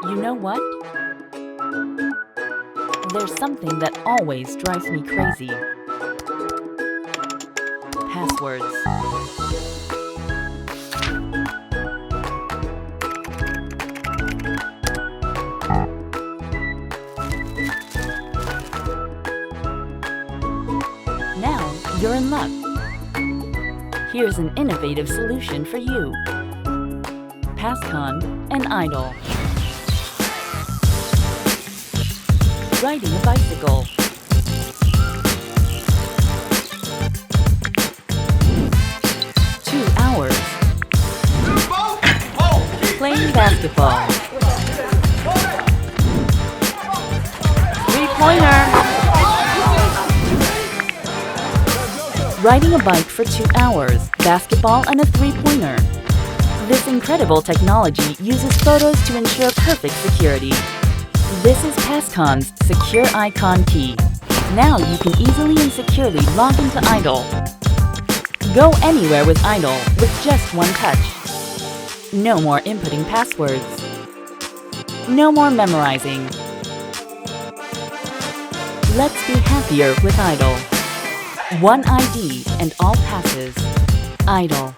You know what? There's something that always drives me crazy. Passwords. Now you're in luck. Here's an innovative solution for you. PASSCON and IDall. Riding a bicycle. Hours. Playing basketball. 3-pointer. Riding a bike for 2 hours, basketball and a 3-pointer. This incredible technology uses photos to ensure perfect security. This is PASSCON's Secure Icon Key. Now you can easily and securely log into IDall. Go anywhere with IDall with just one touch. No more inputting passwords. No more memorizing. Let's be happier with IDall. One ID and all passes. IDall.